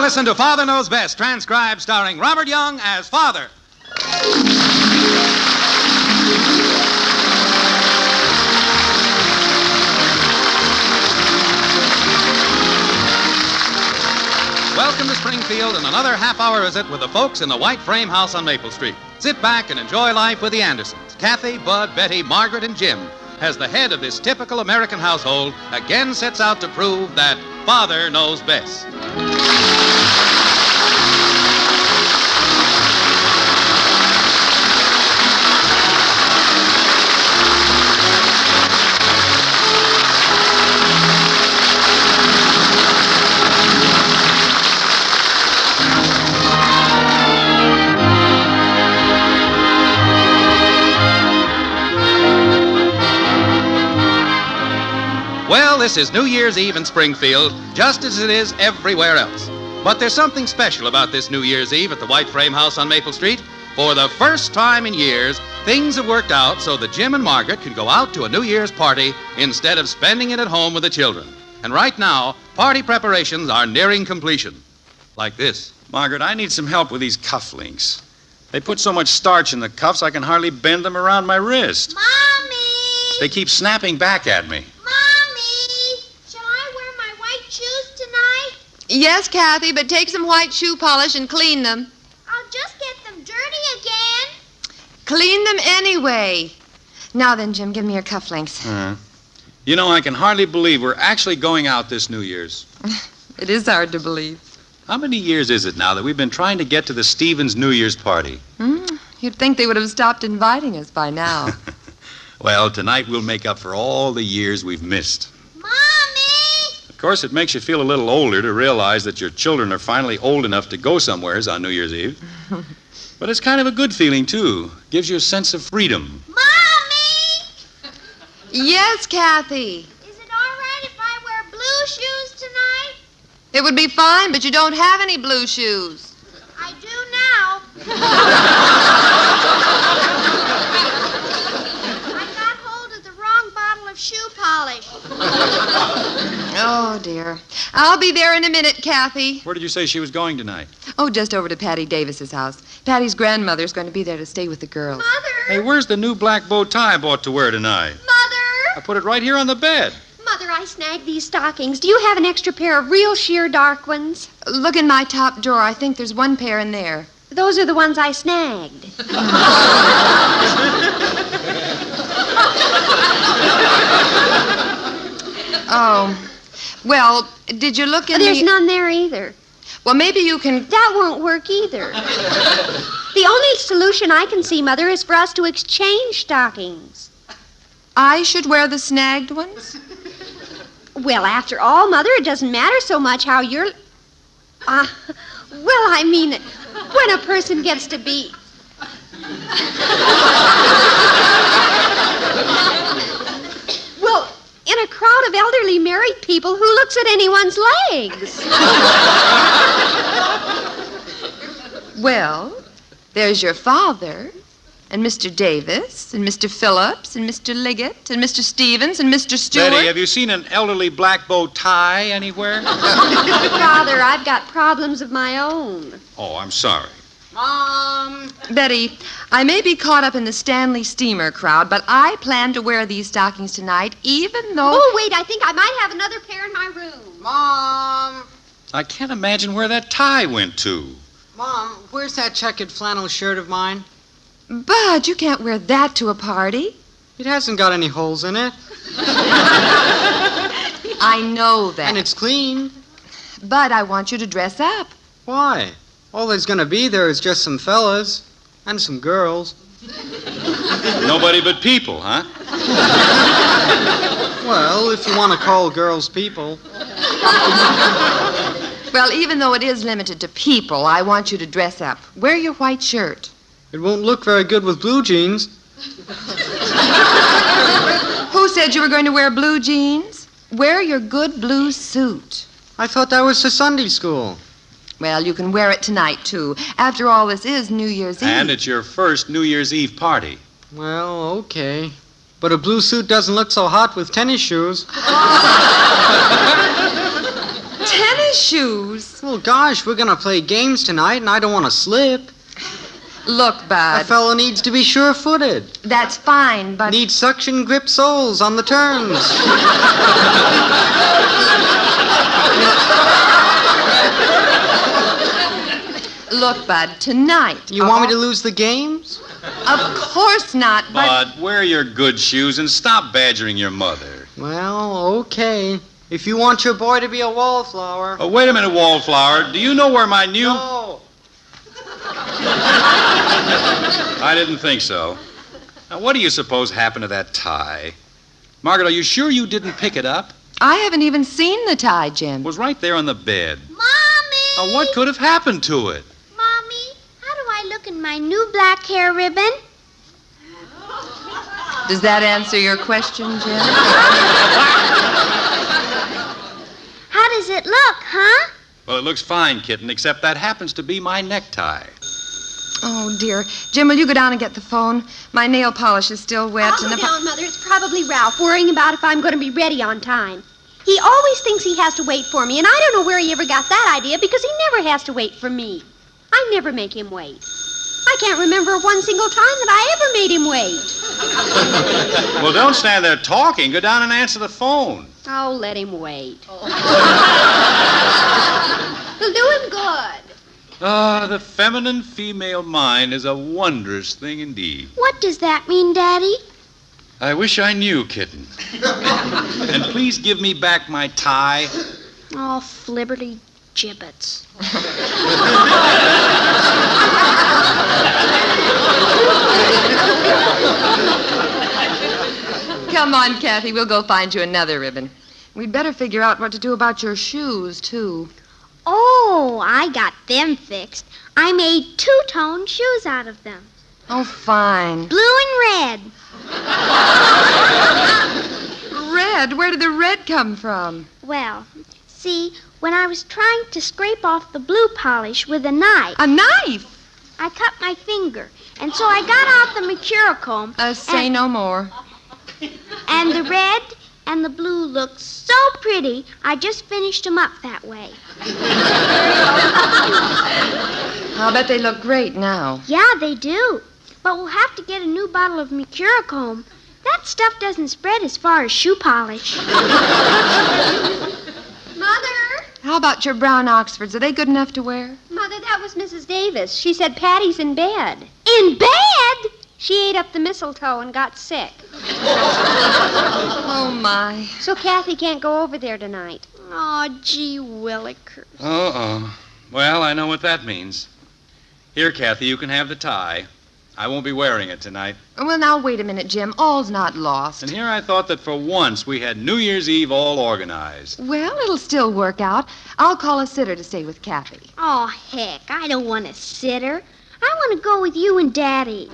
Now listen to Father Knows Best, transcribed starring Robert Young as Father. Welcome to Springfield and another half-hour visit with the folks in the white frame house on Maple Street. Sit back and enjoy life with the Andersons. Kathy, Bud, Betty, Margaret, and Jim, as the head of this typical American household, again sets out to prove that Father knows best. Well, this is New Year's Eve in Springfield, just as it is everywhere else. But there's something special about this New Year's Eve at the White Frame House on Maple Street. For the first time in years, things have worked out so that Jim and Margaret can go out to a New Year's party instead of spending it at home with the children. And right now, party preparations are nearing completion. Like this. Margaret, I need some help with these cufflinks. They put so much starch in the cuffs I can hardly bend them around my wrist. Mommy! They keep snapping back at me. Yes, Kathy, but take some white shoe polish and clean them. I'll just get them dirty again. Clean them anyway. Now then, Jim, give me your cufflinks. You know, I can hardly believe we're actually going out this New Year's. It is hard to believe. How many years is it now that we've been trying to get to the Stevens New Year's party? You'd think they would have stopped inviting us by now. Well, tonight we'll make up for all the years we've missed. Of course, it makes you feel a little older to realize that your children are finally old enough to go somewheres on New Year's Eve. But it's kind of a good feeling, too. Gives you a sense of freedom. Mommy! Yes, Kathy. Is it all right if I wear blue shoes tonight? It would be fine, but you don't have any blue shoes. I do now. I got hold of the wrong bottle of shoe polish. Oh, dear. I'll be there in a minute, Kathy. Where did you say she was going tonight? Oh, just over to Patty Davis's house. Patty's grandmother's going to be there to stay with the girls. Mother! Hey, where's the new black bow tie I bought to wear tonight? Mother! I put it right here on the bed. Mother, I snagged these stockings. Do you have an extra pair of real sheer dark ones? Look in my top drawer. I think there's one pair in there. Those are the ones I snagged. Oh. Well, did you look in There's none there either. Well, maybe you can... That won't work either. The only solution I can see, Mother, is for us to exchange stockings. I should wear the snagged ones? Well, after all, Mother, it doesn't matter so much how you're... well, I mean, when a person gets to be... Well, in a crowd of elderly married people, who looks at anyone's legs? Well, there's your father, and Mr. Davis, and Mr. Phillips, and Mr. Liggett, and Mr. Stevens, and Mr. Stewart. Betty, have you seen an elderly black bow tie anywhere? Father, I've got problems of my own. Oh, I'm sorry. Mom! Betty, I may be caught up in the Stanley Steamer crowd, but I plan to wear these stockings tonight, even though... Oh, wait, I think I might have another pair in my room. Mom! I can't imagine where that tie went to. Mom, where's that checkered flannel shirt of mine? Bud, you can't wear that to a party. It hasn't got any holes in it. I know that. And it's clean. Bud, I want you to dress up. Why? All there's gonna be there is just some fellas and some girls. Nobody but people, huh? Well, if you want to call girls people. Well, even though it is limited to people, I want you to dress up. Wear your white shirt. It won't look very good with blue jeans. Who said you were going to wear blue jeans? Wear your good blue suit. I thought that was for Sunday school. Well, you can wear it tonight, too. After all, this is New Year's Eve. And it's your first New Year's Eve party. Well, okay. But a blue suit doesn't look so hot with tennis shoes. Tennis my shoes. Well, gosh, we're gonna play games tonight, and I don't want to slip. Look, Bud. A fellow needs to be sure-footed. That's fine, but... Needs suction grip soles on the turns. Look, Bud, tonight... You want me to lose the games? Of course not, but... Bud, wear your good shoes and stop badgering your mother. Well, okay. If you want your boy to be a wallflower... Oh, wait a minute, Wallflower. Do you know where my new... No. I didn't think so. Now, what do you suppose happened to that tie? Margaret, are you sure you didn't pick it up? I haven't even seen the tie, Jim. It was right there on the bed. Mommy! Now, what could have happened to it? Mommy, how do I look in my new black hair ribbon? Does that answer your question, Jim? How does it look, huh? Well, it looks fine, kitten, except that happens to be my necktie. Oh, dear. Jim, will you go down and get the phone? My nail polish is still wet. I'll go down, Mother. It's probably Ralph worrying about if I'm going to be ready on time. He always thinks he has to wait for me, and I don't know where he ever got that idea because he never has to wait for me. I never make him wait. I can't remember one single time that I ever made him wait. Well, don't stand there talking. Go down and answer the phone. Oh, let him wait. It'll do him good. Ah, the feminine female mind is a wondrous thing indeed. What does that mean, Daddy? I wish I knew, kitten. And please give me back my tie. Oh, flibberty gibbets. Come on, Kathy. We'll go find you another ribbon. We'd better figure out what to do about your shoes, too. Oh, I got them fixed. I made two-tone shoes out of them. Oh, fine. Blue and red. Red? Where did the red come from? Well, see, when I was trying to scrape off the blue polish with a knife... A knife? I cut my finger, and so I got out the mercurochrome... Say no more. And the red and the blue looked so pretty, I just finished them up that way. I'll bet they look great now. Yeah, they do. But we'll have to get a new bottle of mercurochrome. That stuff doesn't spread as far as shoe polish. Mother? How about your brown Oxfords? Are they good enough to wear? Mother, that was Mrs. Davis. She said Patty's in bed. In bed? She ate up the mistletoe and got sick. Oh, my. So Kathy can't go over there tonight. Oh, gee willikers. Well, I know what that means. Here, Kathy, you can have the tie. I won't be wearing it tonight. Well, now, wait a minute, Jim. All's not lost. And here I thought that for once we had New Year's Eve all organized. Well, it'll still work out. I'll call a sitter to stay with Kathy. Oh, heck, I don't want a sitter. I want to go with you and Daddy.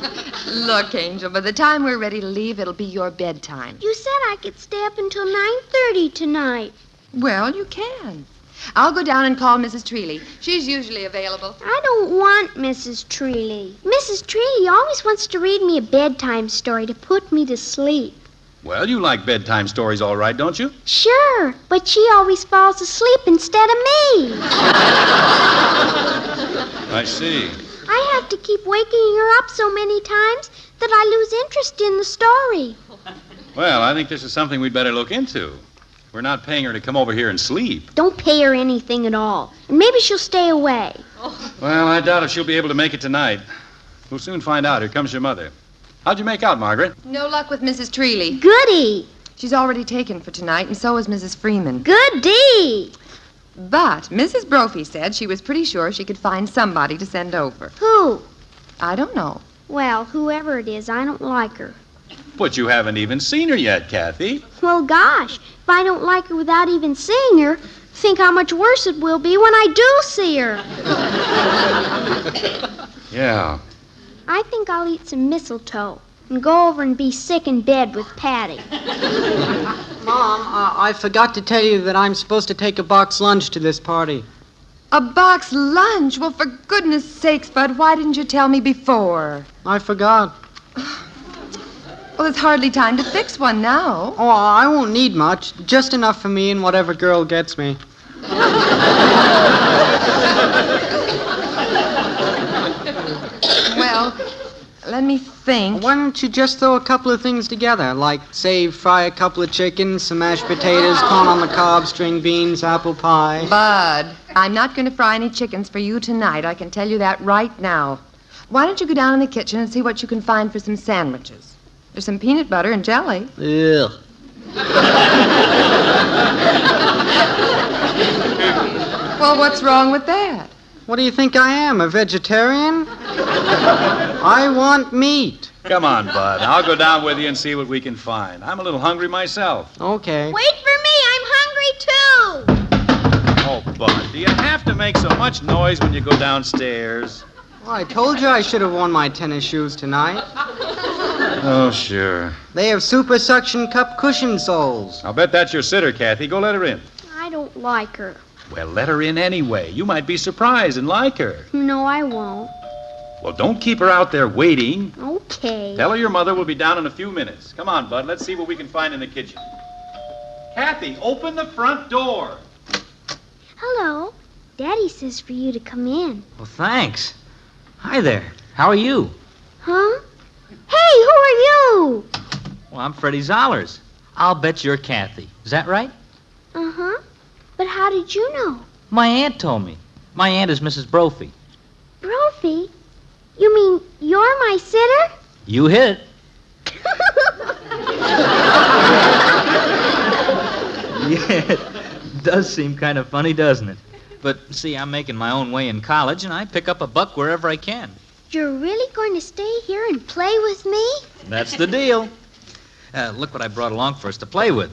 Look, Angel, by the time we're ready to leave, it'll be your bedtime. You said I could stay up until 9:30 tonight. Well, you can. I'll go down and call Mrs. Treeley. She's usually available. I don't want Mrs. Treeley. Mrs. Treeley always wants to read me a bedtime story to put me to sleep. Well, you like bedtime stories all right, don't you? Sure, but she always falls asleep instead of me. I see. I have to keep waking her up so many times that I lose interest in the story. Well, I think this is something we'd better look into. We're not paying her to come over here and sleep. Don't pay her anything at all. And maybe she'll stay away. Well, I doubt if she'll be able to make it tonight. We'll soon find out. Here comes your mother. How'd you make out, Margaret? No luck with Mrs. Treeley. Goody. She's already taken for tonight, and so is Mrs. Freeman. Goody. But Mrs. Brophy said she was pretty sure she could find somebody to send over. Who? I don't know. Well, whoever it is, I don't like her. But you haven't even seen her yet, Kathy. Well, gosh, if I don't like her without even seeing her, think how much worse it will be when I do see her. Yeah. I think I'll eat some mistletoe and go over and be sick in bed with Patty. Mom, I forgot to tell you that I'm supposed to take a box lunch to this party. A box lunch? Well, for goodness sakes, Bud, why didn't you tell me before? I forgot. Well, it's hardly time to fix one now. Oh, I won't need much. Just enough for me and whatever girl gets me. Well, let me think. Why don't you just throw a couple of things together, like, say, fry a couple of chickens, some mashed potatoes, corn on the cob, string beans, apple pie. Bud, I'm not going to fry any chickens for you tonight. I can tell you that right now. Why don't you go down in the kitchen and see what you can find for some sandwiches? There's some peanut butter and jelly. Ugh. Well, what's wrong with that? What do you think I am, a vegetarian? I want meat. Come on, Bud. I'll go down with you and see what we can find. I'm a little hungry myself. Okay. Wait for me. I'm hungry, too. Oh, Bud, do you have to make so much noise when you go downstairs? Well, I told you I should have worn my tennis shoes tonight. Oh, sure. They have super suction cup cushion soles. I'll bet that's your sitter, Kathy. Go let her in. I don't like her. Well, let her in anyway. You might be surprised and like her. No, I won't. Well, don't keep her out there waiting. Okay. Tell her your mother will be down in a few minutes. Come on, Bud. Let's see what we can find in the kitchen. Kathy, open the front door. Hello. Daddy says for you to come in. Well, thanks. Hi there. How are you? Huh? Hey, who are you? Well, I'm Freddie Zollers. I'll bet you're Kathy. Is that right? Uh-huh. But how did you know? My aunt told me. My aunt is Mrs. Brophy. Brophy? You mean you're my sitter? You hit it. Yeah, it does seem kind of funny, doesn't it? But, see, I'm making my own way in college, and I pick up a buck wherever I can. You're really going to stay here and play with me? That's the deal. Look what I brought along for us to play with.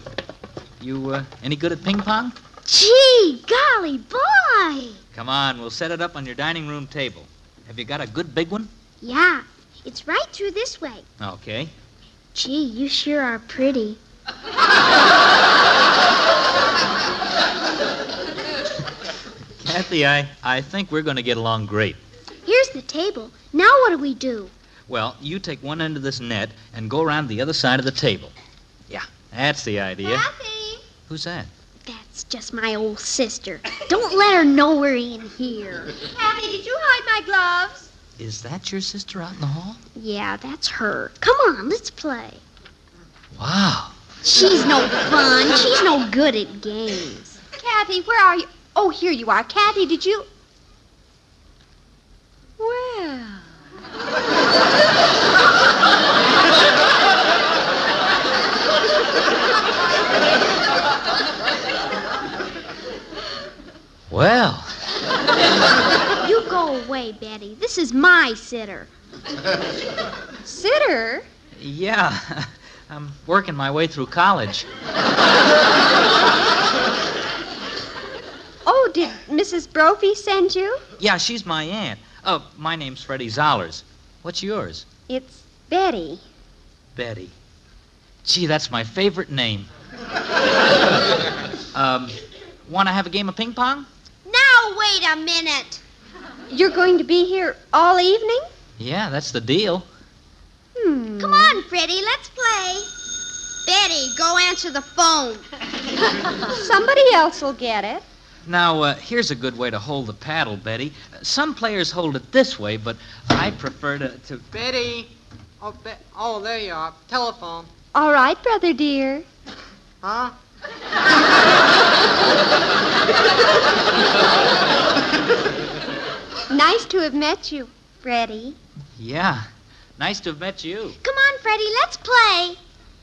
You, any good at ping pong? Gee, golly, boy! Come on, we'll set it up on your dining room table. Have you got a good big one? Yeah, it's right through this way. Okay. Gee, you sure are pretty. Kathy, I think we're going to get along great. Here's the table. Now what do we do? Well, you take one end of this net and go around the other side of the table. Yeah, that's the idea. Kathy! Who's that? That's just my old sister. Don't let her know we're in here. Kathy, did you hide my gloves? Is that your sister out in the hall? Yeah, that's her. Come on, let's play. Wow. She's no fun. She's no good at games. Kathy, where are you? Oh, here you are. Kathy, did you... Well... Well. You go away, Betty. This is my sitter. Sitter? Yeah, I'm working my way through college. Oh, did Mrs. Brophy send you? Yeah, she's my aunt. Oh, my name's Freddie Zollers. What's yours? It's Betty. Betty. Gee, that's my favorite name. Want to have a game of ping pong? Now, wait a minute. You're going to be here all evening? Yeah, that's the deal. Come on, Freddie, let's play. Betty, go answer the phone. Somebody else will get it. Now, here's a good way to hold the paddle, Betty. Some players hold it this way, but I prefer to... Betty! Oh, there you are. Telephone. All right, brother dear. Huh? Nice to have met you, Freddie. Yeah, nice to have met you. Come on, Freddie, let's play.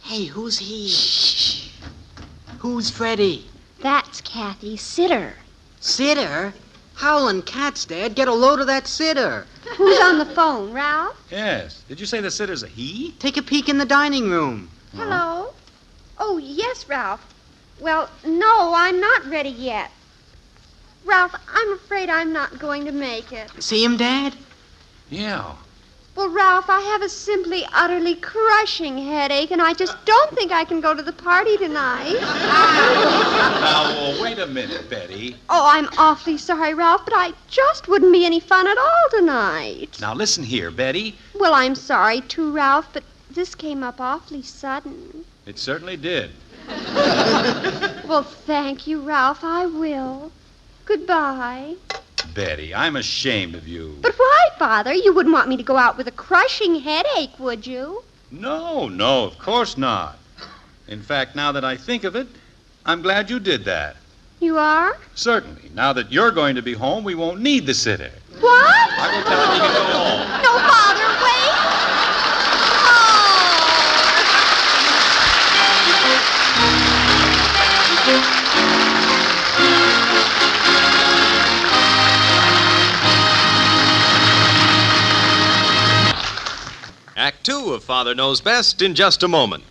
Hey, who's he? Shh. Who's Freddie? That's Kathy's sitter. Sitter? Howlin' cats, Dad. Get a load of that sitter. Who's on the phone, Ralph? Yes. Did you say the sitter's a he? Take a peek in the dining room. Hello? Oh, yes, Ralph. Well, no, I'm not ready yet. Ralph, I'm afraid I'm not going to make it. See him, Dad? Yeah. Well, Ralph, I have a simply, utterly crushing headache, and I just don't think I can go to the party tonight. Now, wait a minute, Betty. Oh, I'm awfully sorry, Ralph, but I just wouldn't be any fun at all tonight. Now, listen here, Betty. Well, I'm sorry, too, Ralph, but this came up awfully sudden. It certainly did. Well, thank you, Ralph. I will. Goodbye. Betty, I'm ashamed of you. But why, Father? You wouldn't want me to go out with a crushing headache, would you? No, of course not. In fact, now that I think of it, I'm glad you did that. You are? Certainly. Now that you're going to be home, we won't need the sitter. What? I will tell him you can go home. No, Father, wait. Act 2 of Father Knows Best in just a moment.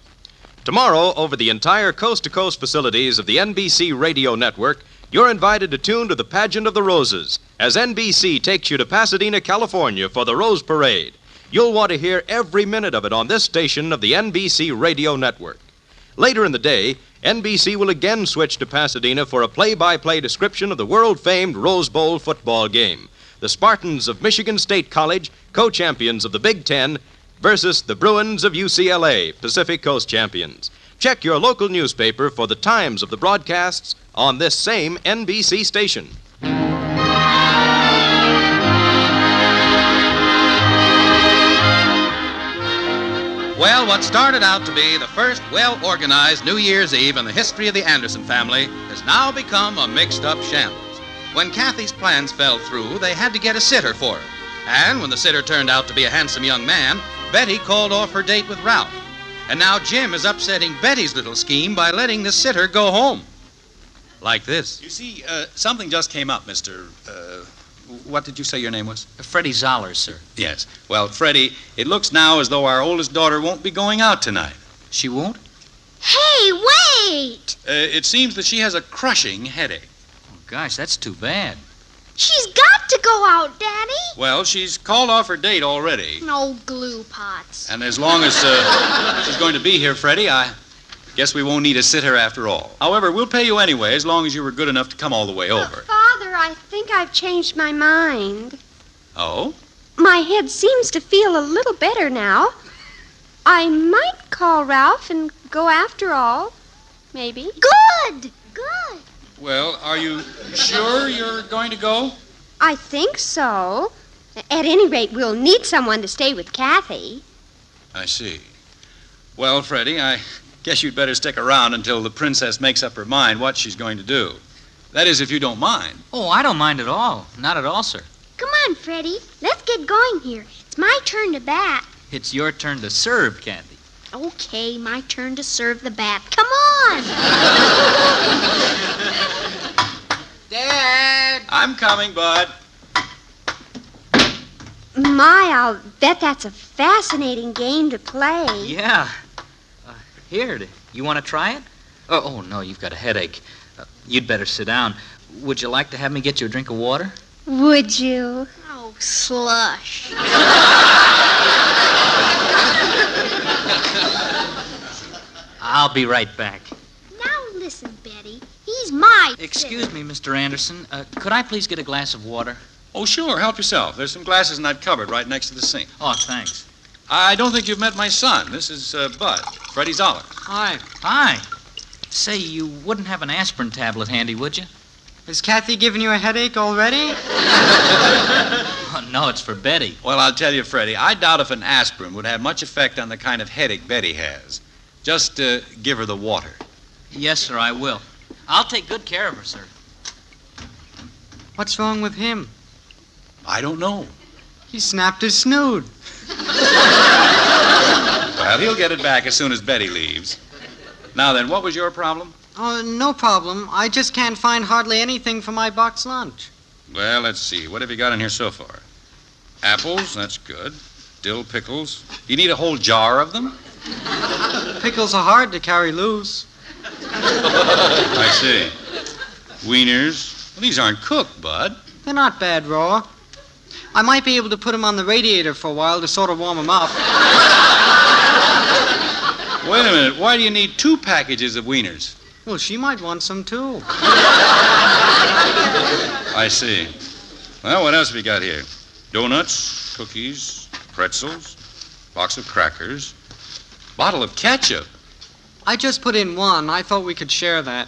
Tomorrow, over the entire coast-to-coast facilities of the NBC radio network, you're invited to tune to the Pageant of the Roses as NBC takes you to Pasadena, California for the Rose Parade. You'll want to hear every minute of it on this station of the NBC radio network. Later in the day, NBC will again switch to Pasadena for a play-by-play description of the world-famed Rose Bowl football game. The Spartans of Michigan State College, co-champions of the Big Ten, versus the Bruins of UCLA, Pacific Coast champions. Check your local newspaper for the times of the broadcasts on this same NBC station. Well, what started out to be the first well-organized New Year's Eve in the history of the Anderson family has now become a mixed-up shambles. When Kathy's plans fell through, they had to get a sitter for her. And when the sitter turned out to be a handsome young man, Betty called off her date with Ralph. And now Jim is upsetting Betty's little scheme by letting the sitter go home. Like this. You see, something just came up, Mr. What did you say your name was? Freddie Zollers, sir. Yes. Well, Freddie, it looks now as though our oldest daughter won't be going out tonight. She won't? Hey, wait! It seems that she has a crushing headache. Oh, gosh, that's too bad. She's got to go out, Daddy. Well, she's called off her date already. No glue pots. And as long as she's going to be here, Freddie, I guess we won't need a sitter after all. However, we'll pay you anyway as long as you were good enough to come all the way over. Father, I think I've changed my mind. Oh? My head seems to feel a little better now. I might call Ralph and go after all. Maybe. Good. Well, are you sure you're going to go? I think so. At any rate, we'll need someone to stay with Kathy. I see. Well, Freddie, I guess you'd better stick around until the princess makes up her mind what she's going to do. That is, if you don't mind. Oh, I don't mind at all. Not at all, sir. Come on, Freddie. Let's get going here. It's my turn to bat. It's your turn to serve, Kathy. Okay, my turn to serve the bat. Come on! Dad! I'm coming, Bud. My, I'll bet that's a fascinating game to play. Yeah. Here, you want to try it? Oh, no, you've got a headache. You'd better sit down. Would you like to have me get you a drink of water? Would you? Oh, slush. I'll be right back. Now listen, Betty. He's my Excuse me, Mr. Anderson. Could I please get a glass of water? Oh, sure. Help yourself. There's some glasses in that cupboard right next to the sink. Oh, thanks. I don't think you've met my son. This is Bud, Freddie Zoller. Hi. Hi. Say, you wouldn't have an aspirin tablet handy, would you? Has Kathy given you a headache already? Oh, no, it's for Betty. Well, I'll tell you, Freddie, I doubt if an aspirin would have much effect on the kind of headache Betty has. Just give her the water. Yes, sir, I will. I'll take good care of her, sir. What's wrong with him? I don't know. He snapped his snoot. Well, he'll get it back as soon as Betty leaves. Now then, what was your problem? Oh, no problem. I just can't find hardly anything for my box lunch. Well, let's see. What have you got in here so far? Apples, that's good. Dill pickles. You need a whole jar of them? Pickles are hard to carry loose. I see. Wieners. Well, these aren't cooked, Bud. They're not bad raw. I might be able to put them on the radiator for a while to sort of warm them up. Wait a minute. Why do you need 2 packages of wieners? Well, she might want some, too. I see. Well, what else have you got here? Donuts, cookies, pretzels, box of crackers, bottle of ketchup. I just put in 1. I thought we could share that.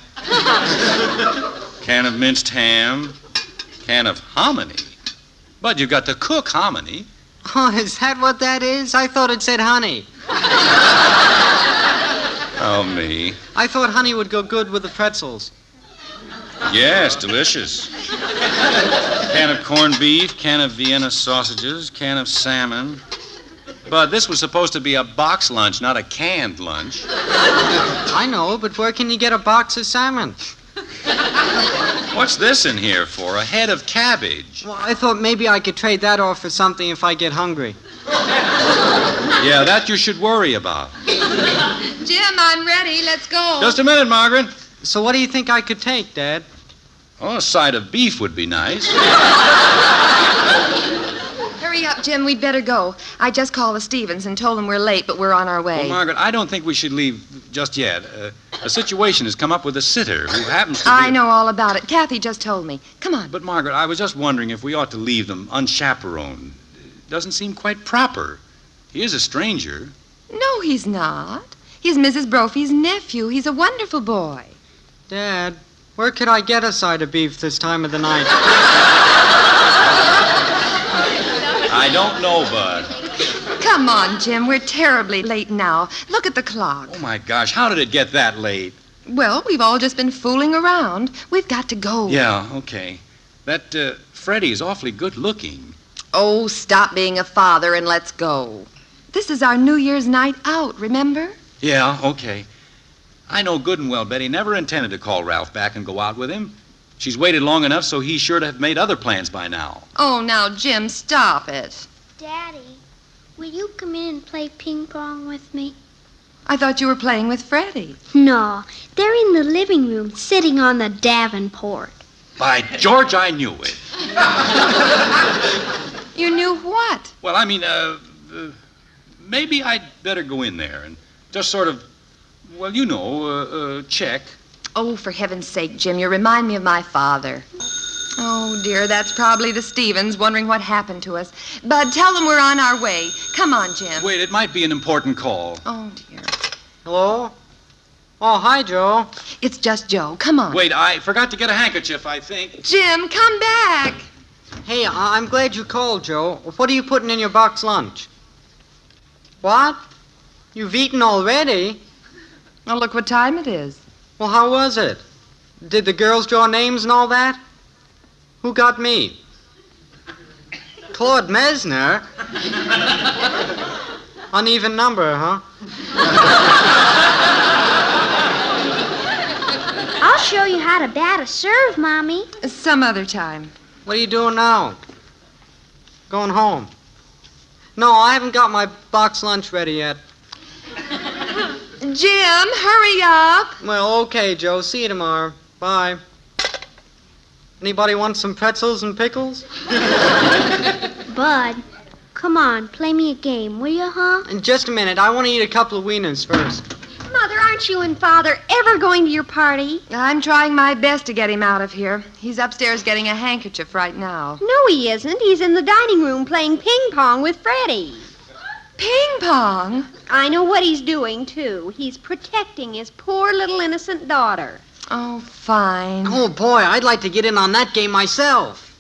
can of minced ham, can of hominy. But you've got to cook hominy. Oh, is that what that is? I thought it said honey. Oh, me. I thought honey would go good with the pretzels. Yes, delicious. Can of corned beef, can of Vienna sausages, can of salmon. But this was supposed to be a box lunch, not a canned lunch. I know, but where can you get a box of salmon? What's this in here for? A head of cabbage. Well, I thought maybe I could trade that off for something if I get hungry. Yeah, that you should worry about. Jim, I'm ready. Let's go. Just a minute, Margaret. So what do you think I could take, Dad? Oh, a side of beef would be nice. Hurry up, Jim. We'd better go. I just called the Stevens and told them we're late, but we're on our way. Well, Margaret, I don't think we should leave just yet. A situation has come up with a sitter who happens to be... I know all about it. Kathy just told me. Come on. But, Margaret, I was just wondering if we ought to leave them unchaperoned. It doesn't seem quite proper. He is a stranger. No, he's not. He's Mrs. Brophy's nephew. He's a wonderful boy. Dad, where could I get a side of beef this time of the night? I don't know, Bud. Come on, Jim. We're terribly late now. Look at the clock. Oh, my gosh, how did it get that late? Well, we've all just been fooling around. We've got to go. Yeah, okay. That Freddie is awfully good looking. Oh, stop being a father and let's go. This is our New Year's night out, remember? Yeah, okay. I know good and well Betty never intended to call Ralph back and go out with him. She's waited long enough so he's sure to have made other plans by now. Oh, now, Jim, stop it. Daddy, will you come in and play ping pong with me? I thought you were playing with Freddie. No, they're in the living room, sitting on the Davenport. By George, I knew it. You knew what? Well, I mean, maybe I'd better go in there and just sort of, well, you know, check. Oh, for heaven's sake, Jim, you remind me of my father. Oh, dear, that's probably the Stevens wondering what happened to us. Bud, tell them we're on our way. Come on, Jim. Wait, it might be an important call. Oh, dear. Hello? Oh, hi, Joe. It's just Joe. Come on. Wait, I forgot to get a handkerchief, I think. Jim, come back. Hey, I'm glad you called, Joe. What are you putting in your box lunch? What? You've eaten already? Oh, look what time it is. Well, how was it? Did the girls draw names and all that? Who got me? Claude Mesner? Uneven number, huh? I'll show you how to bat a serve, Mommy. Some other time. What are you doing now? Going home? No, I haven't got my box lunch ready yet. Jim, hurry up. Well, okay, Joe. See you tomorrow. Bye. Anybody want some pretzels and pickles? Bud, come on, play me a game, will you, huh? In just a minute. I want to eat a couple of wieners first. Mother, aren't you and Father ever going to your party? I'm trying my best to get him out of here. He's upstairs getting a handkerchief right now. No, he isn't. He's in the dining room playing ping pong with Freddie. Ping pong? I know what he's doing, too. He's protecting his poor little innocent daughter. Oh, fine. Oh, boy, I'd like to get in on that game myself.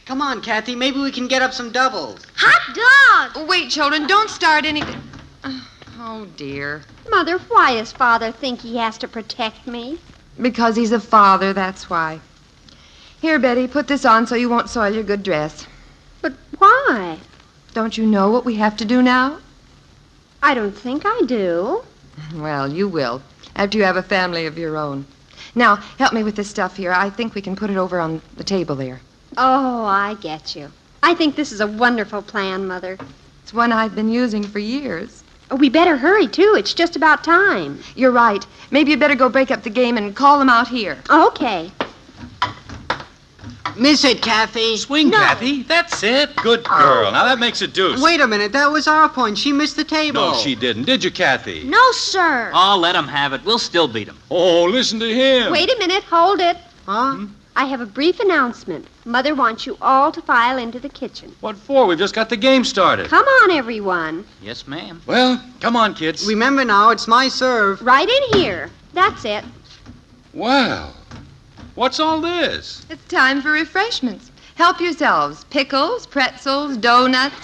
Come on, Kathy. Maybe we can get up some doubles. Hot dog! Wait, children, don't start anything. Oh, dear. Mother, why does Father think he has to protect me? Because he's a father, that's why. Here, Betty, put this on so you won't soil your good dress. But why? Don't you know what we have to do now? I don't think I do. Well, you will, after you have a family of your own. Now, help me with this stuff here. I think we can put it over on the table there. Oh, I get you. I think this is a wonderful plan, Mother. It's one I've been using for years. We better hurry, too. It's just about time. You're right. Maybe you'd better go break up the game and call them out here. Okay. Miss it, Kathy. Swing, No. Kathy. That's it. Good girl. Now that makes it deuce. Wait a minute. That was our point. She missed the table. No, she didn't. Did you, Kathy? No, sir. Oh, let him have it. We'll still beat him. Oh, listen to him. Wait a minute. Hold it. Huh? I have a brief announcement. Mother wants you all to file into the kitchen. What for? We've just got the game started. Come on, everyone. Yes, ma'am. Well, come on, kids. Remember now, it's my serve. Right in here. That's it. Well, What's all this? It's time for refreshments. Help yourselves. Pickles, pretzels, donuts,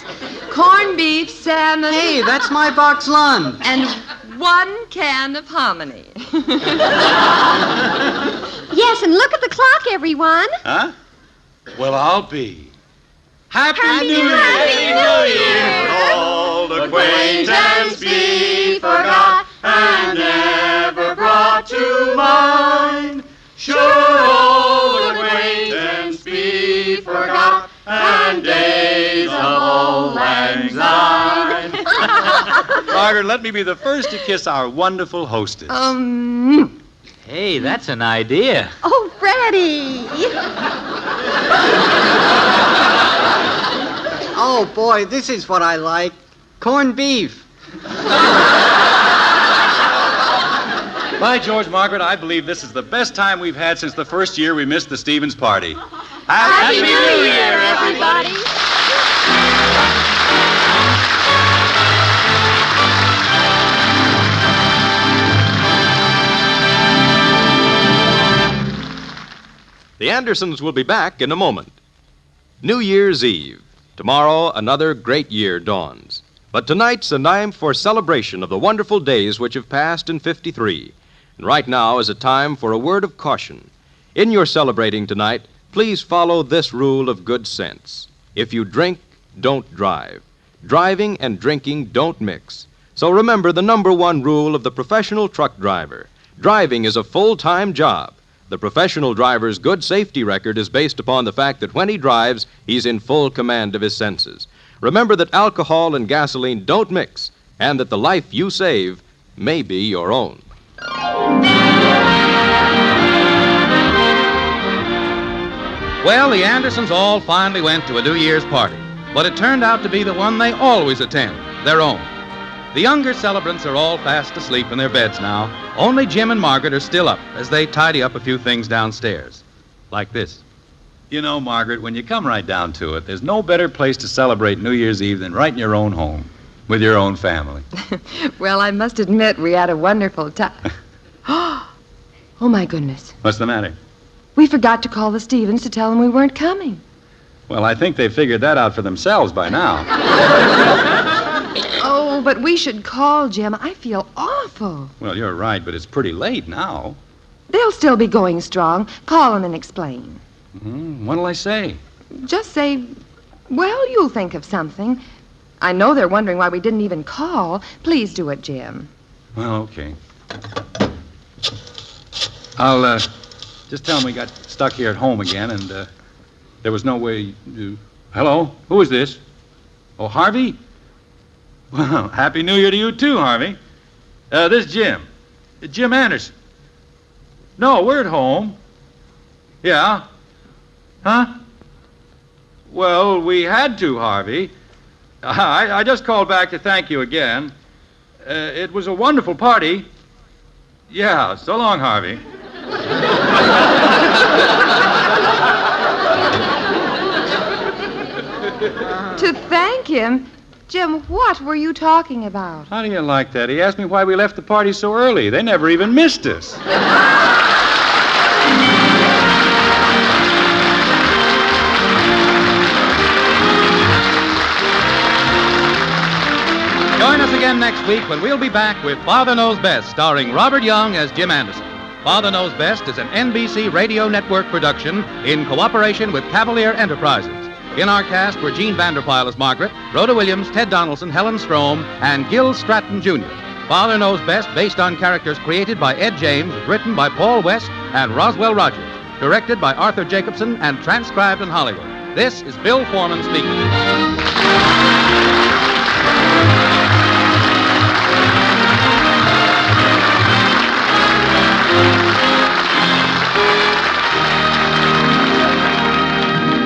corned beef, salmon. Hey, that's my box lunch. And 1 can of hominy. Yes, and look at the clock, everyone. Huh? Well, I'll be. Happy New Year! Happy New Year! Old acquaintance be forgot and never brought to mind. Sure, old acquaintance be forgot and days of old lang syne. Margaret, let me be the first to kiss our wonderful hostess. Hey, that's an idea. Oh, Freddie. Oh, boy, this is what I like. Corned beef. By George, Margaret, I believe this is the best time we've had since the first year we missed the Stevens party. Happy New Year, everybody. The Andersons will be back in a moment. New Year's Eve. Tomorrow, another great year dawns. But tonight's a time for celebration of the wonderful days which have passed in '53. And right now is a time for a word of caution. In your celebrating tonight, please follow this rule of good sense. If you drink, don't drive. Driving and drinking don't mix. So remember the number one rule of the professional truck driver. Driving is a full-time job. The professional driver's good safety record is based upon the fact that when he drives, he's in full command of his senses. Remember that alcohol and gasoline don't mix, and that the life you save may be your own. Well, the Andersons all finally went to a New Year's party, but it turned out to be the one they always attend, their own. The younger celebrants are all fast asleep in their beds now. Only Jim and Margaret are still up as they tidy up a few things downstairs. Like this. You know, Margaret, when you come right down to it, there's no better place to celebrate New Year's Eve than right in your own home, with your own family. Well, I must admit we had a wonderful time. Oh, my goodness. What's the matter? We forgot to call the Stevens to tell them we weren't coming. Well, I think they've figured that out for themselves by now. Oh, but we should call, Jim. I feel awful. Well, you're right, but it's pretty late now. They'll still be going strong. Call them and explain. What'll I say? Just say, well, you'll think of something. I know they're wondering why we didn't even call. Please do it, Jim. Well, okay. I'll just tell them we got stuck here at home again, and there was no way to... Hello? Who is this? Oh, Harvey? Well, Happy New Year to you, too, Harvey. This is Jim. Jim Anderson. No, we're at home. Yeah? Huh? Well, we had to, Harvey. I just called back to thank you again. It was a wonderful party. Yeah, so long, Harvey. To thank him? Jim, what were you talking about? How do you like that? He asked me why we left the party so early. They never even missed us. Join us again next week when we'll be back with Father Knows Best, starring Robert Young as Jim Anderson. Father Knows Best is an NBC Radio Network production in cooperation with Cavalier Enterprises. In our cast were Jean Vander Pyl as Margaret, Rhoda Williams, Ted Donaldson, Helen Strome, and Gil Stratton, Jr. Father Knows Best, based on characters created by Ed James, written by Paul West and Roswell Rogers, directed by Arthur Jacobson, and transcribed in Hollywood. This is Bill Foreman speaking.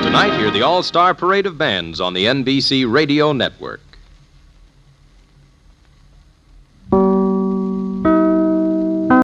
Tonight, hear the all-star parade of bands on the NBC Radio Network.